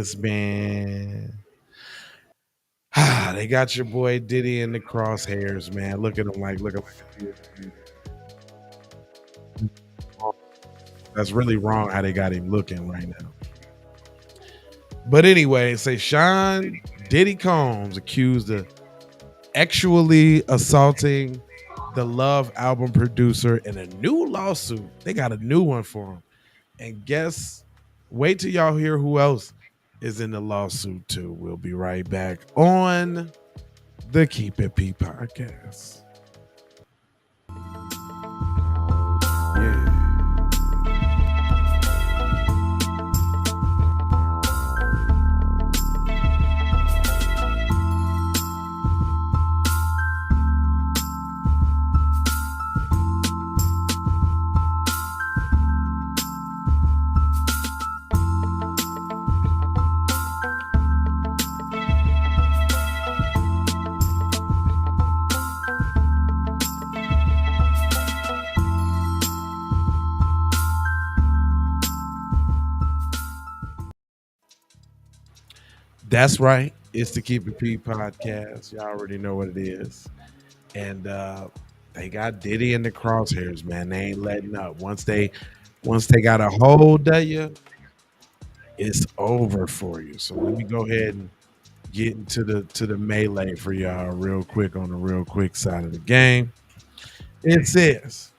Vegas, man. They got your boy Diddy in the crosshairs, man. Look at him looking like that's really wrong how they got him looking right now. But anyway, say Sean Diddy Combs accused of actually assaulting the Love album producer in a new lawsuit. They got a new one for him. And wait till y'all hear who else is in the lawsuit too. We'll be right back on the Keep It P podcast. Yeah. That's right. It's the Keep It P podcast. Y'all already know what it is. And they got Diddy in the crosshairs, man. They ain't letting up. Once they got a hold of you, it's over for you. So let me go ahead and get into the melee for y'all real quick on the real quick side of the game. It says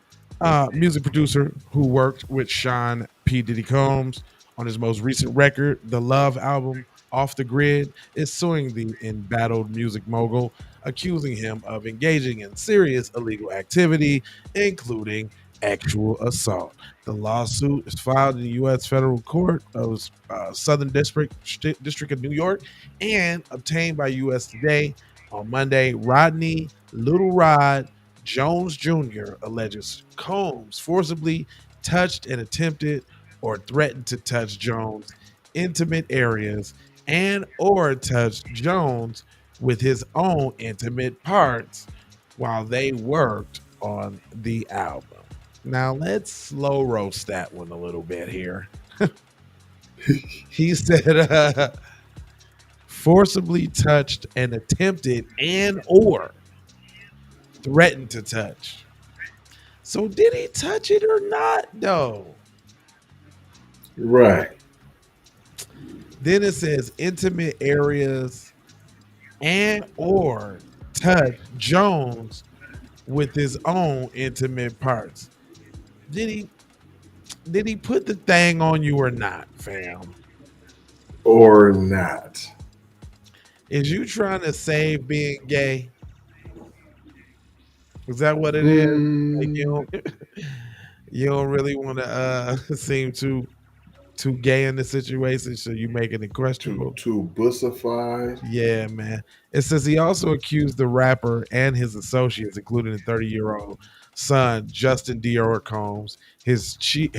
music producer who worked with Sean P. Diddy Combs on his most recent record, the Love album, Off the Grid, is suing the embattled music mogul, accusing him of engaging in serious illegal activity, including actual assault. The lawsuit is filed in the U.S. Federal Court of Southern District of New York and obtained by U.S. Today on Monday. Rodney, Lil Rod, Jones Jr. alleges Combs forcibly touched and attempted or threatened to touch Jones' intimate areas and or touched Jones with his own intimate parts while they worked on the album. Now let's slow roast that one a little bit here. He said forcibly touched and attempted and or threatened to touch. So did he touch it or not though? Right. Then it says intimate areas and or touch Jones with his own intimate parts. Did he put the thing on you or not, fam? Or not. Is you trying to save being gay? Is that what it is? Like you don't really want to seem too gay in the situation, so you making it questionable. Too bussified. Yeah, man. It says he also accused the rapper and his associates, including the 30-year-old son Justin Dior Combs, his chief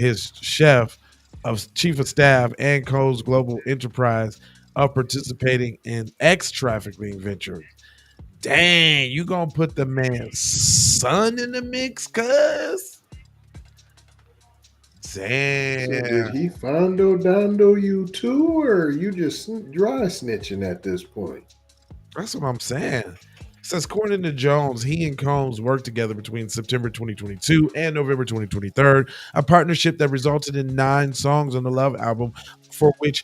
of staff, and Combs Global Enterprise, of participating in trafficking ventures. Dang, you gonna put the man's son in the mix, cuz? Damn. So did he fondo dando you too, or you just dry snitching at this point? That's what I'm saying. It says, according to Jones, he and Combs worked together between September 2022 and November 2023, a partnership that resulted in 9 songs on the Love album, for which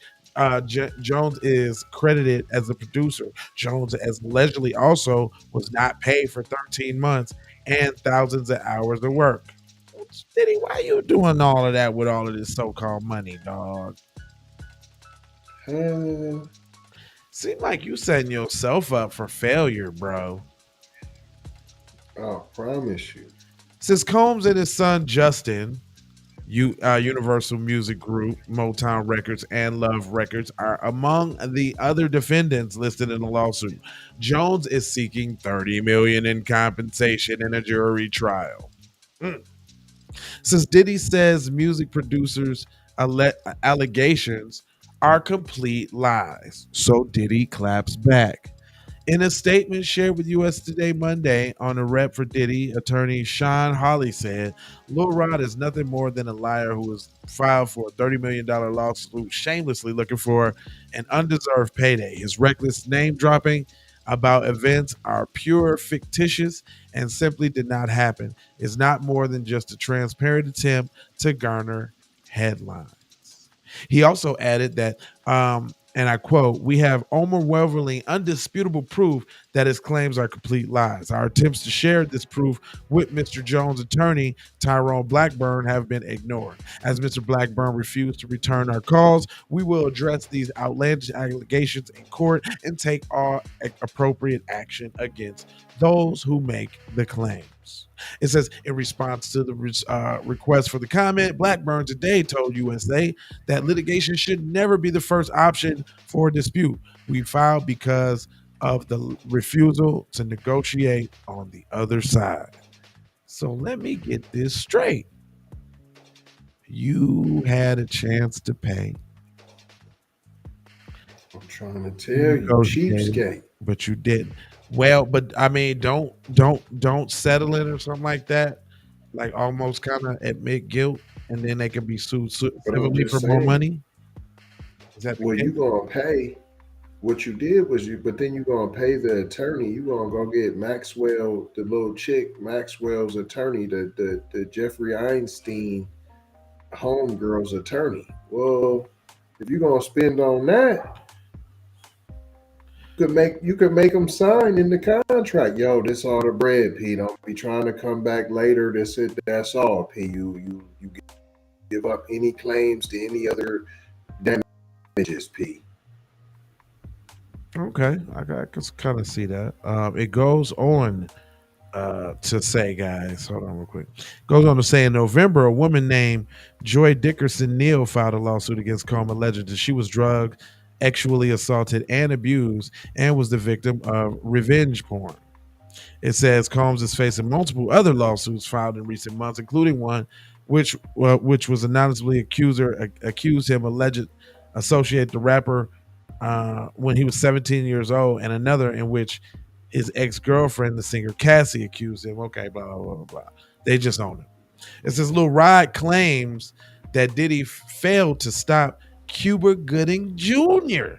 Jones is credited as the producer. Jones, as allegedly, also was not paid for 13 months and thousands of hours of work. Diddy, why you doing all of that with all of this so-called money, dog? Seem like you setting yourself up for failure, bro. I promise you. Since Combs and his son Justin, Universal Music Group, Motown Records, and Love Records are among the other defendants listed in the lawsuit. Jones is seeking $30 million in compensation in a jury trial. Since Diddy says music producers' allegations are complete lies, so Diddy claps back. In a statement shared with US Today Monday on a rep for Diddy, attorney Sean Hawley said, Lil Rod is nothing more than a liar who was filed for a $30 million lawsuit shamelessly looking for an undeserved payday. His reckless name dropping about events are pure fictitious and simply did not happen. It's not more than just a transparent attempt to garner headlines. He also added that, and I quote, we have overwhelmingly undisputable proof that his claims are complete lies. Our attempts to share this proof with Mr. Jones' attorney, Tyrone Blackburn, have been ignored. As Mr. Blackburn refused to return our calls, we will address these outlandish allegations in court and take all appropriate action against those who make the claims. It says, in response to the request for the comment, Blackburn today told USA that litigation should never be the first option for a dispute. We filed because of the refusal to negotiate on the other side. So let me get this straight. You had a chance to pay. I'm trying to tell you, cheapskate. But you didn't. Well, but I mean, don't settle it or something like that. Like almost kind of admit guilt, and then they can be sued civilly for more money. Is that well? You gonna pay? What you did was but then you gonna pay the attorney. You gonna go get Maxwell, the little chick, Maxwell's attorney, the Jeffrey Einstein homegirl's attorney. Well, if you're gonna spend on that, you could make them sign in the contract. Yo, this all the bread, P. Don't be trying to come back later. That's all, P. You give up any claims to any other damages, P. Okay, I can kind of see that. It goes on to say, guys, hold on real quick. Goes on to say, in November, a woman named Joy Dickerson Neal filed a lawsuit against Combs alleging that she was drugged, sexually assaulted, and abused, and was the victim of revenge porn. It says Combs is facing multiple other lawsuits filed in recent months, including one which was anonymously accused him alleged associate the rapper when he was 17 years old, and another in which his ex-girlfriend, the singer Cassie, accused him. Okay, blah, blah, blah, blah. They just own it. It says Lil Rod claims that Diddy failed to stop Cuba Gooding Jr.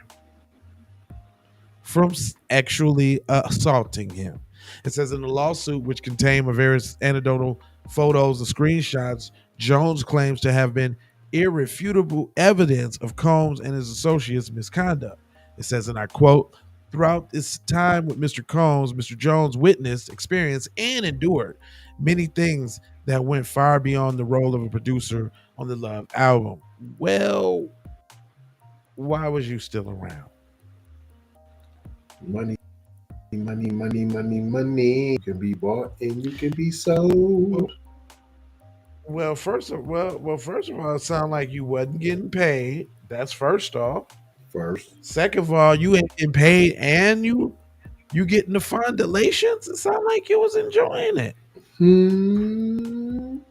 from actually assaulting him. It says in the lawsuit, which contained various anecdotal photos and screenshots, Jones claims to have been irrefutable evidence of Combs and his associates' misconduct. It says, and I quote, throughout this time with Mr. Combs, Mr. Jones witnessed, experienced, and endured many things that went far beyond the role of a producer on the Love album. Well, why was you still around? Money. You can be bought and you can be sold. Well, first of all, it sounds like you wasn't getting paid. That's first off. Second of all, you ain't getting paid and you getting the fondulations. It sounds like you was enjoying it. And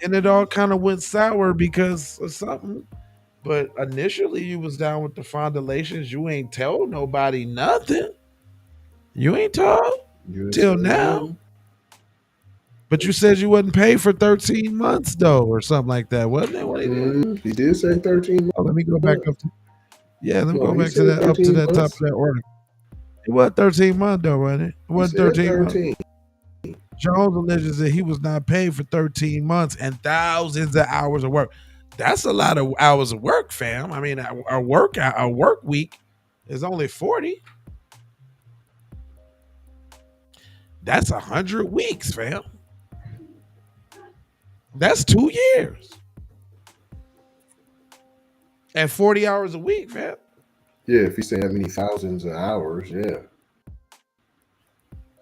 it all kind of went sour because of something. But initially you was down with the fondulations. You ain't tell nobody nothing. You ain't told till now. But you said you wasn't paid for 13 months though, or something like that, wasn't it? What he did say 13 months. Oh, let me go back up to let me go back to that up to that top of that order. It was 13 months though, wasn't it? It was 13 months. Jones alleges that he was not paid for 13 months and thousands of hours of work. That's a lot of hours of work, fam. I mean, a work week is only 40. That's 100 weeks, fam. That's 2 years. At 40 hours a week, fam. Yeah, if you say how many thousands of hours, yeah.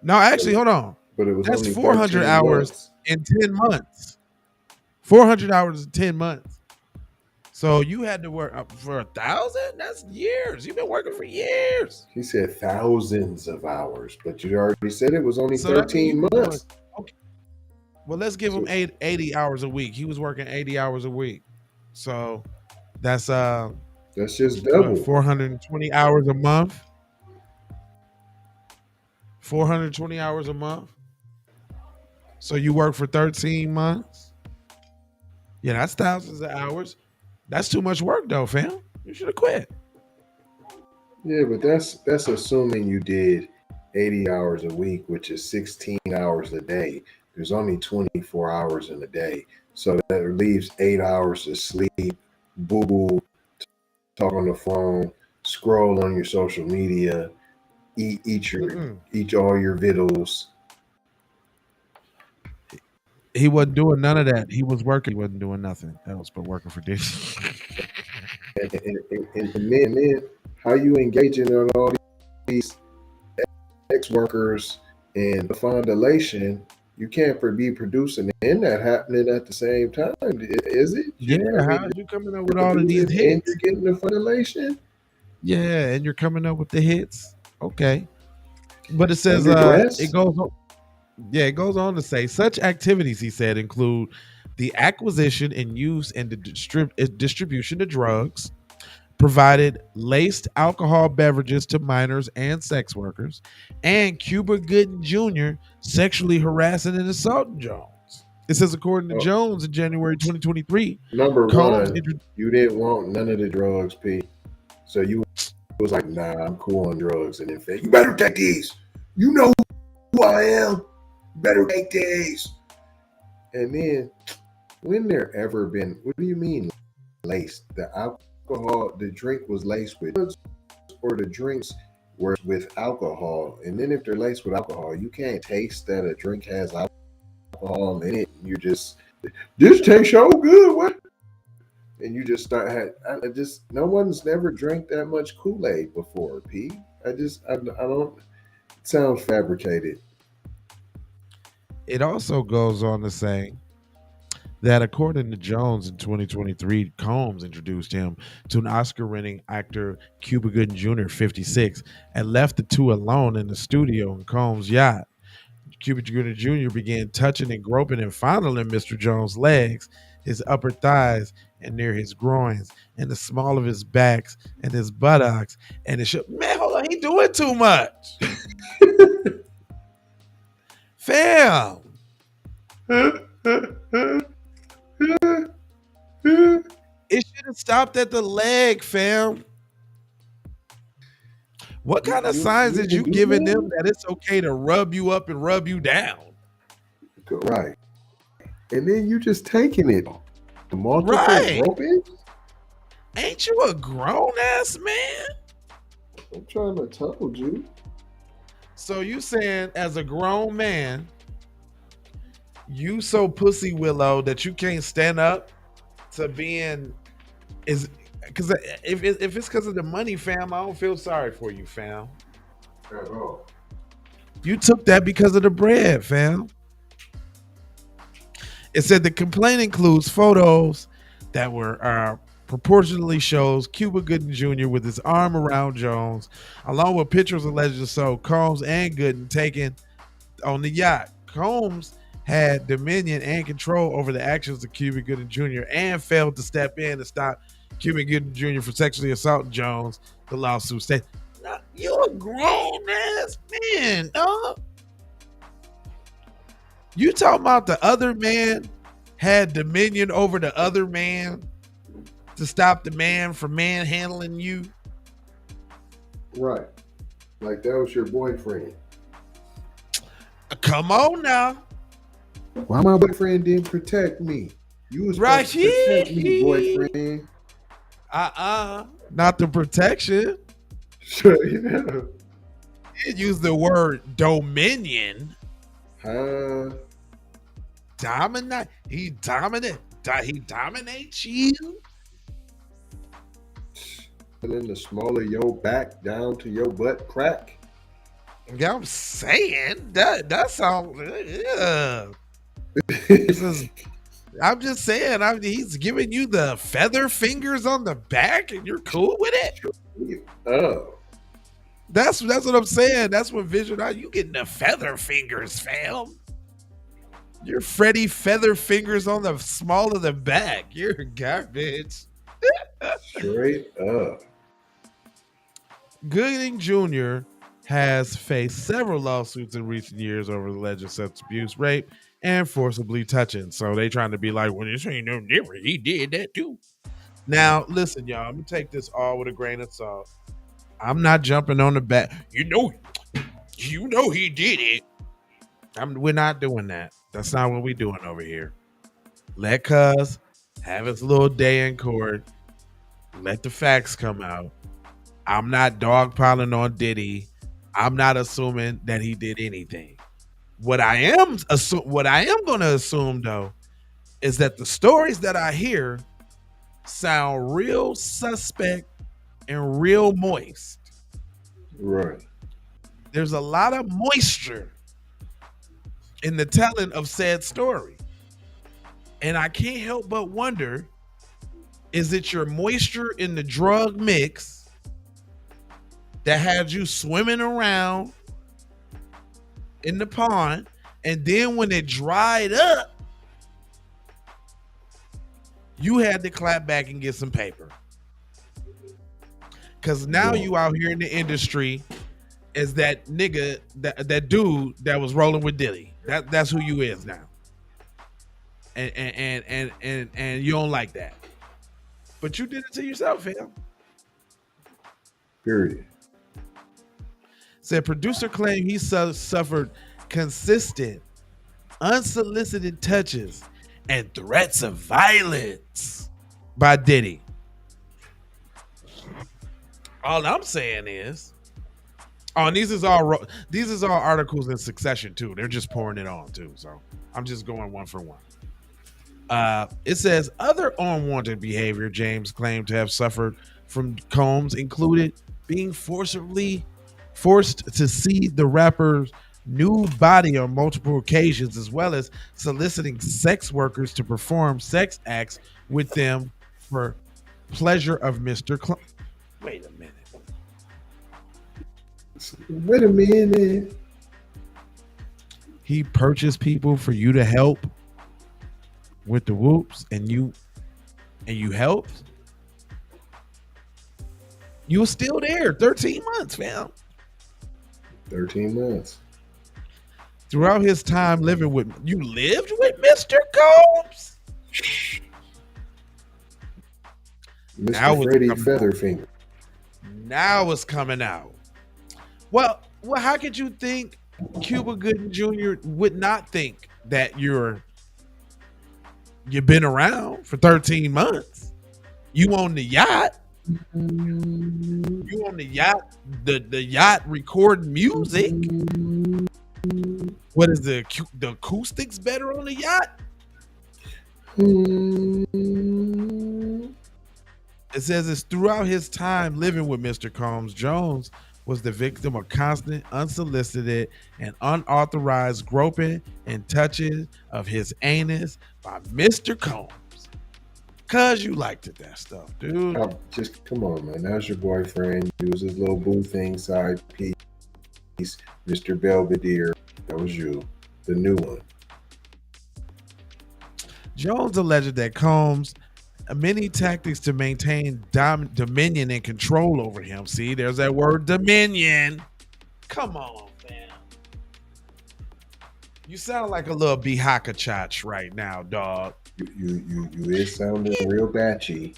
No, actually, hold on. But it was that's only 400 hours in 10 months. 400 hours in 10 months. So you had to work up for 1,000? That's years. You've been working for years. He said thousands of hours, but you already said it was only 13 months. Okay. Well, let's give him 80 hours a week. He was working 80 hours a week. So that's just double. 420 hours a month. 420 hours a month. So you work for 13 months. Yeah, that's thousands of hours. That's too much work though, fam. You should have quit. Yeah, but that's assuming you did 80 hours a week, which is 16 hours a day. There's only 24 hours in a day. So that leaves 8 hours to sleep, boo boo, talk on the phone, scroll on your social media, eat all your vittles. He wasn't doing none of that. He was working. He wasn't doing nothing else but working for Diddy. And then how you engaging on all these ex workers and the fondulation, you can't be producing and that happening at the same time, is it? Yeah, how are you coming up with all of these And hits? you're getting the fondulation. Yeah, and you're coming up with the hits. Okay. But it says it goes on. Yeah, it goes on to say such activities, he said, include the acquisition and use and the distribution of drugs, provided laced alcohol beverages to minors and sex workers, and Cuba Gooding Jr. sexually harassing and assaulting Jones. It says, according to Jones, in January 2023, number one, you didn't want none of the drugs, P. So you was like, nah, I'm cool on drugs. And in fact, you better take these. You know who I am. Better take these. And then, when there ever been, what do you mean laced? The alcohol, the drink was laced with drugs, or the drinks were with alcohol? And then if they're laced with alcohol, you can't taste that a drink has alcohol in it. You just, this tastes so good. What? And you just start, no one's never drank that much Kool-Aid before, P. I don't, it sounds fabricated. It also goes on to say that according to Jones in 2023, Combs introduced him to an Oscar-winning actor, Cuba Gooding Jr., 56, and left the two alone in the studio in Combs' yacht. Cuba Gooding Jr. began touching and groping and fondling Mr. Jones' legs, his upper thighs, and near his groins, and the small of his backs, and his buttocks, and his man, hold on, he doing too much. Fam. It should have stopped at the leg, fam. What kind of signs did you giving them that it's okay to rub you up and rub you down? Right. And then you just taking it. The multiple groping? Ain't you a grown ass man? I'm trying to tell you. So you saying as a grown man, you so pussy willow that you can't stand up to being is because if it's because of the money, fam, I don't feel sorry for you, fam. At all. You took that because of the bread, fam. It said the complaint includes photos that were proportionally shows Cuba Gooding Jr. with his arm around Jones, along with pictures allegedly so Combs and Gooding taken on the yacht. Combs had dominion and control over the actions of Cuba Gooding Jr. and failed to step in to stop Cuba Gooding Jr. from sexually assaulting Jones. The lawsuit stated, "You're a grown ass man, dog. You talking about the other man had dominion over the other man to stop the man from manhandling you?" Right. Like that was your boyfriend. Come on now. Why my boyfriend didn't protect me? You was right supposed to protect me, boyfriend. Not the protection. Sure, yeah. You use the word dominion. Dominate. He dominates you. And then the smaller your back down to your butt crack. Yeah, I'm saying that sounds. Yeah. I'm just saying. He's giving you the feather fingers on the back, and you're cool with it. Oh, that's what I'm saying. That's what vision are you getting the feather fingers, fam? You're Freddy feather fingers on the small of the back. You're garbage. Straight up. Gooding Jr. has faced several lawsuits in recent years over alleged sex abuse, rape, and forcibly touching. So they trying to be like, well, this ain't no different. He did that too. Now, listen, y'all, I'm gonna take this all with a grain of salt. I'm not jumping on the back. You know he did it. We're not doing that. That's not what we're doing over here. Let Cuz have his little day in court. Let the facts come out. I'm not dogpiling on Diddy. I'm not assuming that he did anything. What I am going to assume though is that the stories that I hear sound real suspect and real moist. Right. There's a lot of moisture in the telling of said story. And I can't help but wonder, is it your moisture in the drug mix that had you swimming around in the pond, and then when it dried up, you had to clap back and get some paper? Because now you out here in the industry as that nigga, that dude that was rolling with Diddy. That's who you is now. And you don't like that. But you did it to yourself, fam. Period. Said producer claimed he suffered consistent, unsolicited touches and threats of violence by Diddy. All I'm saying is, and these is all articles in succession too. They're just pouring it on too. So I'm just going one for one. It says other unwanted behavior James claimed to have suffered from Combs included being forced to see the rapper's nude body on multiple occasions, as well as soliciting sex workers to perform sex acts with them for pleasure of Mr. Wait a minute. Wait a minute. He purchased people for you to help with the whoops, and you helped. You were still there 13 months, fam. 13 months. Throughout his time living with you, lived with Mr. Combs. Mr. Freddie Featherfinger. Now it's coming out. Well, how could you think Cuba Gooding Jr. would not think that you've been around for 13 months? You on the yacht. You on the yacht, the yacht recording music. What is the acoustics better on the yacht? It says it's throughout his time living with Mr. Combs, Jones was the victim of constant, unsolicited, and unauthorized groping and touching of his anus by Mr. Combs. Cause you liked it, that stuff, dude. Just come on, man. That's your boyfriend. He was his little boo thing side piece. Mr. Belvedere. That was you. The new one. Jones alleged that Combs many tactics to maintain dominion and control over him. See, there's that word dominion. Come on, man. You sound like a little Bihaka Chach right now, dog. You is sounding real batchy.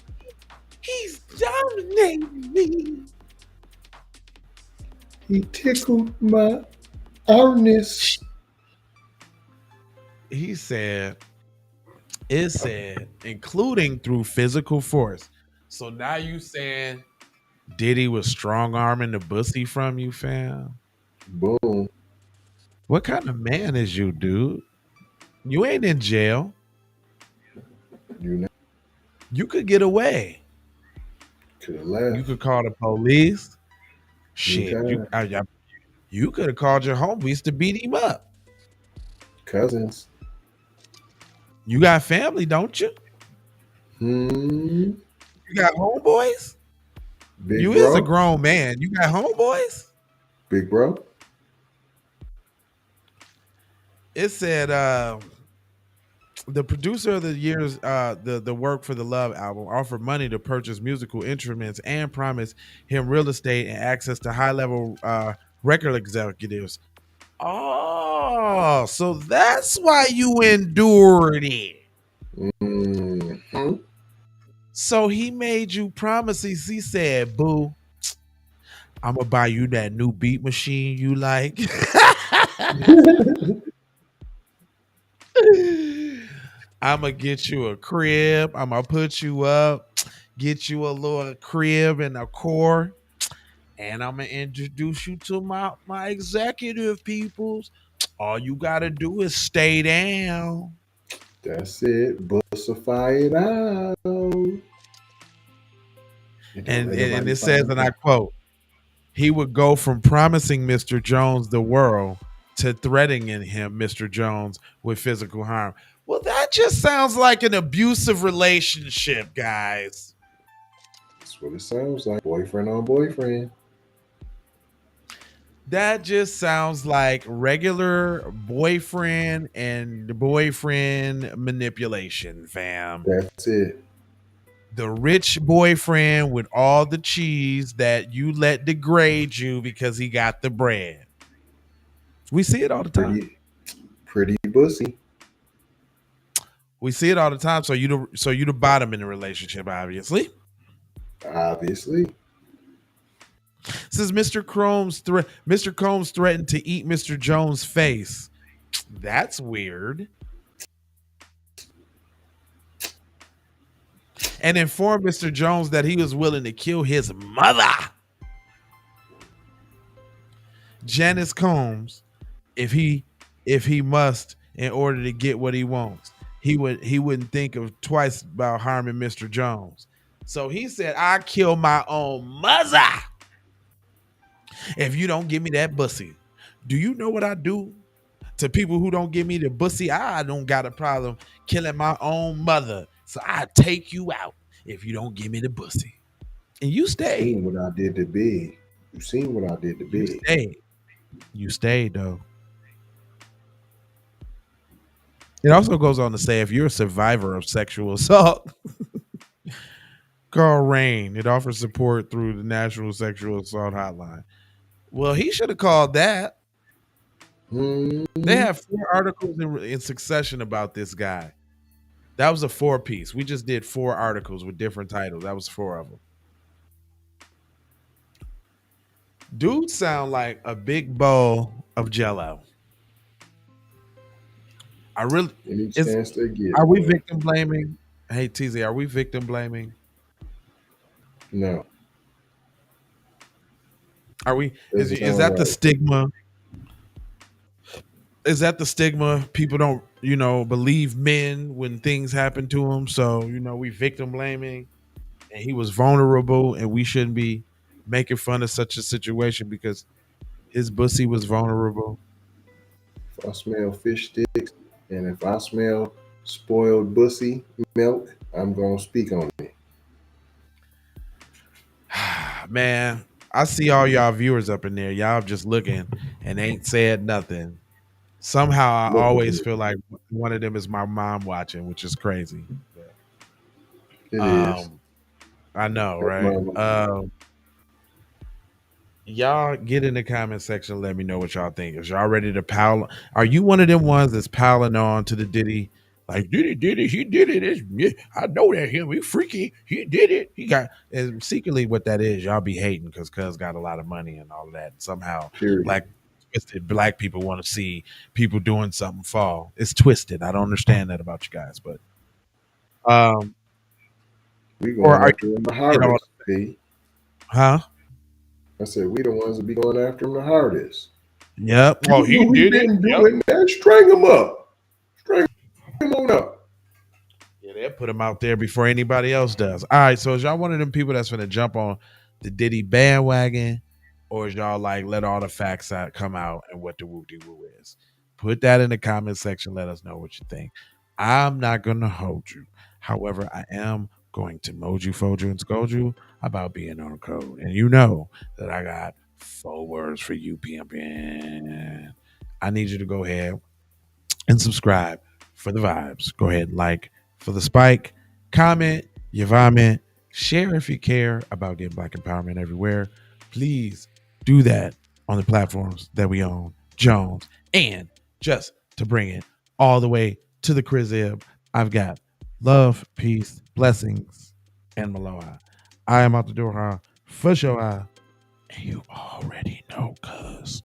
He's dominating me. He tickled my earnest. He said, it said, including through physical force. So now you saying Diddy was strong arming the pussy from you, fam? Boom. What kind of man is you, dude? You ain't in jail. You could get away. Could have left. You could call the police. Shit, you could have called your homies to beat him up. Cousins. You got family, don't you? You got homeboys? Big you bro. Is a grown man. You got homeboys? Big bro. It said the producer of the year's the work for the Love album offered money to purchase musical instruments and promised him real estate and access to high-level record executives. Oh, so that's why you endured it. Mm-hmm. So he made you promises. He said, "Boo, I'm gonna buy you that new beat machine you like. I'm gonna get you a crib. I'm gonna put you up, get you a little crib and a core, and I'm gonna introduce you to my executive peoples. All you gotta do is stay down." That's it. Bussify it out. And don't And let and nobody it says, find and I out. quote, he would go from promising Mr. Jones the world to threatening him, Mr. Jones, with physical harm. Well, that just sounds like an abusive relationship, guys. That's what it sounds like. Boyfriend on boyfriend. That just sounds like regular boyfriend and boyfriend manipulation, fam. That's it. The rich boyfriend with all the cheese that you let degrade you because he got the bread. We see it all the time. Pretty bussy. We see it all the time. So you the bottom in the relationship, obviously. Obviously. Says Mr. Combs threatened to eat Mr. Jones' face. That's weird. And informed Mr. Jones that he was willing to kill his mother. Janice Combs, if he must in order to get what he wants, he wouldn't think of twice about harming Mr. Jones. So he said, "I kill my own mother if you don't give me that bussy." Do you know what I do to people who don't give me the bussy? I don't got a problem killing my own mother. So I take you out if you don't give me the bussy. And you stayed. Seen what I did to Big. You seen what I did to You Big. stayed. You stayed though. It also goes on to say, if you're a survivor of sexual assault, call RAIN. It offers support through the National Sexual Assault Hotline. Well, he should have called that. They have 4 articles in succession about this guy. That was a 4-piece. We just did 4 articles with different titles. That was 4 of them. Dude sound like a big bowl of Jello. I really Any chance they get. Are we victim blaming? Hey TZ, are we victim blaming? No. Are we? Is that the stigma? Is that the stigma? People don't, believe men when things happen to them. So, we victim blaming, and he was vulnerable, and we shouldn't be making fun of such a situation because his pussy was vulnerable. If I smell fish sticks and if I smell spoiled bussy milk, I'm gonna speak on it. Man, I see all y'all viewers up in there. Y'all just looking and ain't said nothing. Somehow I always feel like one of them is my mom watching, which is crazy. It is. I know, right? Y'all get in the comment section. Let me know what y'all think. Is y'all ready to pile? Are you one of them ones that's piling on to the Diddy? Like Diddy, he did it. I know that him. He freaky. He did it. He got. And secretly, what that is, y'all be hating because Cuz got a lot of money and all of that. Somehow, twisted black people want to see people doing something fall. It's twisted. I don't understand that about you guys, but we going after him the hardest. Huh? I said we the ones that be going after him the hardest. Yep. Well, he didn't do it. Man, string him up. String him on up. Yeah, they'll put him out there before anybody else does. All right. So is y'all one of them people that's gonna jump on the Diddy bandwagon, or is y'all like let all the facts come out and what the woo-de-woo is? Put that in the comment section. Let us know what you think. I'm not gonna hold you. However, I am going to moju, foju, and scold you about being on code. And you know that I got 4 words for you, pimpin'. I need you to go ahead and subscribe for the vibes. Go ahead and like for the spike, comment your vomit, share if you care about getting black empowerment everywhere. Please do that on the platforms that we own, Jones. And just to bring it all the way to the crib, I've got love, peace, blessings, and Maloha. I am out the door for sure, and you already